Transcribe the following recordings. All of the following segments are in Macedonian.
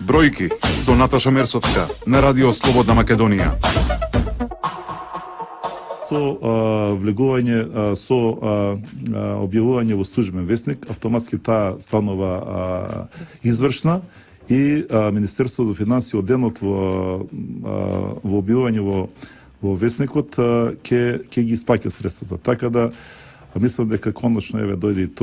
Бројки со Наташа Мерсовска на Радио Слободна Македонија. Со влегување, со објавување во службен весник, автоматски таа станува извршна и Министерството за финансии од денот во објавување во весникот ќе ги испаќа средствата. Така да мислам дека конечно дојде и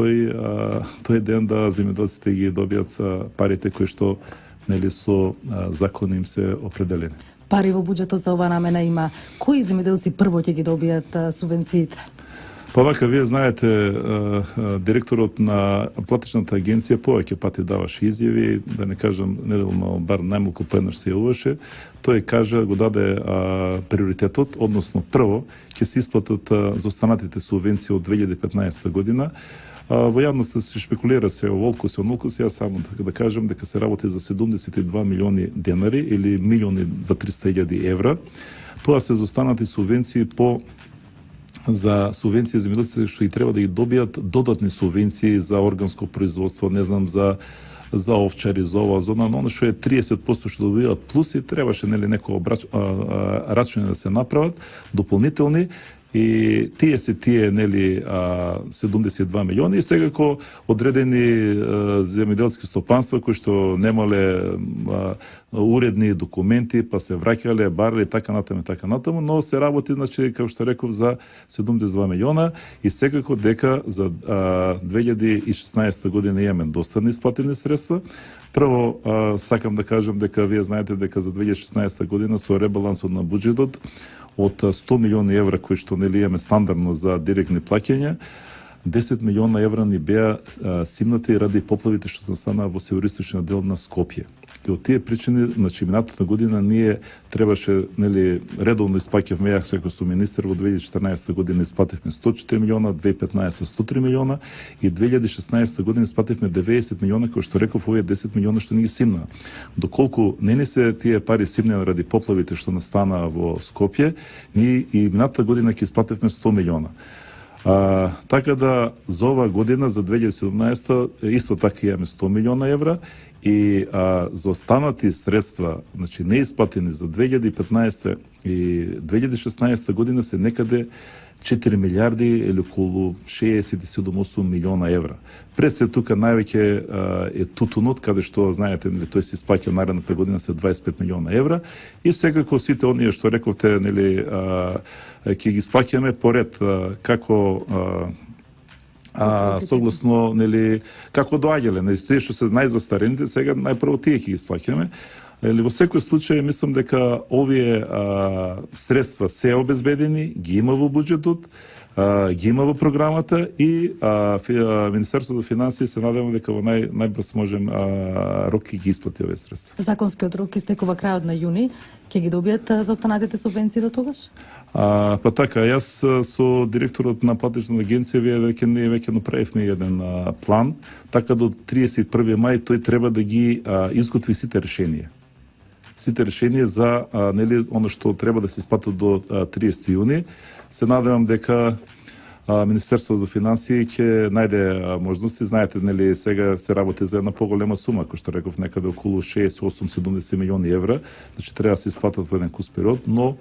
тој ден да земјоделците ги добијат парите кои што со закони им се определени. Пари во буџетот за оваа намена има. Кои земјоделци прво ќе ги добијат субвенциите? Па вака, вие знаете, директорот на платечната агенција повеќе пати даваше изјави, да не кажам неделно, бар најмалку поеднаш се јавуваше. Тој кажа, го даде приоритетот, односно прво ќе се исплатат заостанатите субвенции од 2015 година. Во јавноста се шпекулира се о волкус и онолкус, јас само да кажам дека се работи за 72 милиони денари или 1.200.000 евра. Тоа се заостанати субвенции за субвенции за земјоделците што и треба да ги добијат додатни субвенции за органско производство, не знам, за овчари, за ова, за оно што е 30% што добиваат плюси, требаше некои рачуни да се направат дополнителни. И тие 72 милиони и секако одредени земјоделски стопанства кои што немале уредни документи, па се враќале, барале така натаму, но се работи, значи, како што реков, за 72 милиона и секако дека за 2016 година имаме доста неисплатени средства. Прво, сакам да кажам дека вие знаете дека за 2016 година со ребалансот на буџетот од 100 милиони евра кои што имаме стандардно за директни плаќања, 10 милиона евра ни беа симнати ради поплавите што се станаа во североисточниот дел на Скопје. И од тие причини, значи минатата година ние требаше редовно испаќавме, јас како сум министер во 2014 година испативме 104 милиона, 2015 103 милиона и 2016 година испативме 90 милиона, кои што реков овие 10 милиона што ни ги симна. Доколку не се тие пари симнаа ради поплавите што настанаа во Скопје, ние и минатата година ќе испативме 100 милиона. Така да за оваа година, за 2017 исто така имаме 100 милиона евра и за останати средства, значи неисплатени за 2015 и 2016 година се некаде 4 милиарди или околу 67-8 милиона евра. Пред се тука највеќе е тутунот, каде што, знаете, тој се испаќа наредната година се 25 милиона евра и секако сите оние што рековте, ќе ги испаќаме поред како согласно, како доаѓале, тие што се најзастарените, сега најпрво тие ќе ги испаќаме. Во секој случај, мислам дека овие средства се обезбедени, ги има во буџетот, ги има во програмата и Министерството за финансии се надевам дека во најбрз можем рок ги исплати овие средства. Законскиот рок истекува крајот на јуни, ќе ги добијат заостанатите субвенции до тогаш? Па така, јас со директорот на платечната агенција ние веќе направивме еден план, така до 31 мај тој треба да ги изготви сите решенија. Сите решенија за оно што треба да се исплати до 30 јуни. Се надевам дека Министерството за финансии ќе најде можности. Знаете, сега се работи за една поголема сума, кој што реков некаде околу 68-70 милиони евра. Значи треба да се исплатат во еден кус период, но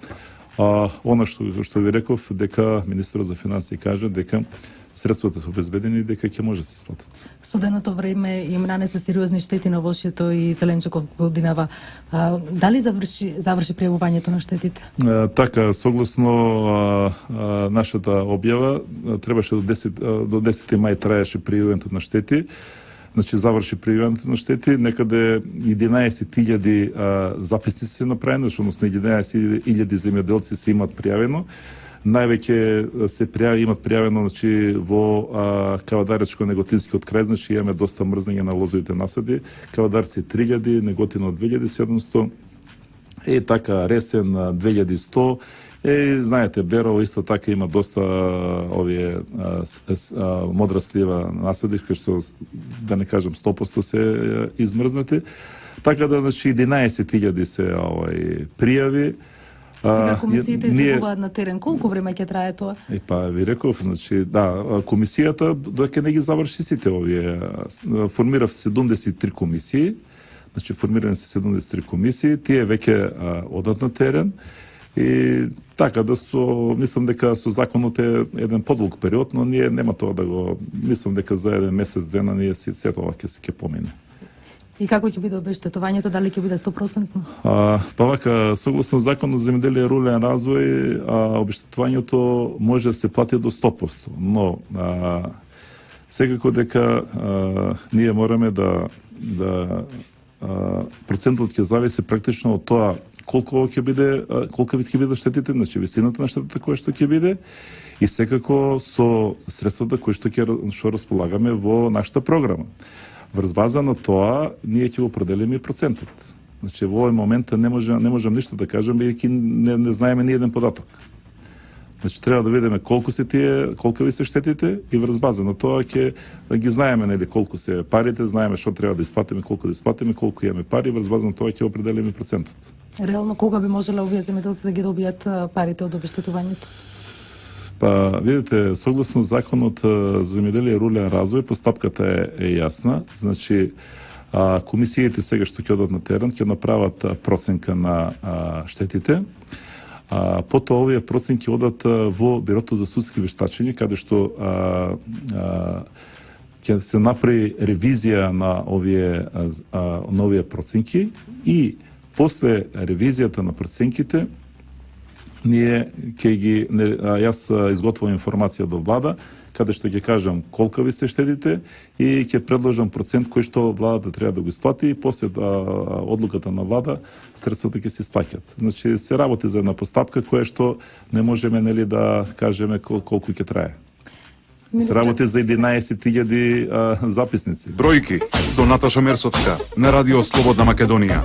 она што ви реков, дека Министерот за финансии кажа дека средствата се обезбедени и дека ќе може да се исплатат. Студеното време им нанесе сериозни штети на Волшието и Зеленчуков годинава. Дали заврши пријавувањето на штетите? Така, согласно нашата објава, требаше до 10 мај траеше пријавувањето на штети. Значи, заврши пријавувањето на штети, некаде 11.000 записи се направени, односно 11.000 земјоделци се имат пријавено. Највеќе се имат пријавено, значи, во Кавадаречко-Неготинскиот крај, значи имаме доста мрзнење на лозовите насади. Кавадарци 3.000, Неготино 2.700, и така Ресен 2.100. Знаете, Берово исто така има доста овие модра слива насади, кои што, да не кажам 100% се измрзнати. Така да, значи, 11.000 се пријави. Сега комисиите излегуваат на терен. Колку време ќе трае тоа? Па ви реков, значи, комисијата доека не ги заврши сите овие, формира 73 комисии, Значи формирани се 73 комисии, тие веќе одат на терен и така да мислам дека со законот е еден подолг период, но ние нема тоа да го мислам дека за еден месец дена ние се тоа ќе помине. И како ќе биде обештетувањето, дали ќе биде 100%? Па вака, согласно законот за земјоделие и рурален развој, обештетувањето може да се плати до 100%, но секако дека ние мораме да процентот ќе зависи практично од тоа колку вид ќе биде штетите, значи висината на штетата која што ќе биде и секако со средствата кои што располагаме во нашата програма. Врз база на тоа ние ќе определиме и процентот. Значи во овој момент не можам ништо да кажам бидејќи не знаеме ни еден податок. Значи треба да видиме колку ви се штетите и врз база на тоа ќе ги знаеме нели колку се парите, знаеме што треба да исплатиме, колку имаме пари, врз база на тоа ќе определиме процентот. Реално кога би можеле овие земјоделци да ги добијат парите од обештетувањето? Па, видите, согласно законот за земјоделие и рурален развој, постапката е јасна. Значи, комисиите сега што ќе одат на терен, ќе направат проценка на штетите. Потоа овие проценки одат во Бирото за судски вештачења, каде што ќе се направи ревизија на овие проценки и после ревизијата на проценките јас изготвувам информација до влада, каде што ќе кажам колка ви се штетите и ќе предложам процент кој што владата треба да го исплати и после одлуката на влада средствата ќе се исплаќат. Значи се работи за една постапка која што не можеме нели да кажеме колку ќе трае. Се работи за 11.000 записници. Бројки со Наташа Мерсовска на Радио Слободна Македонија.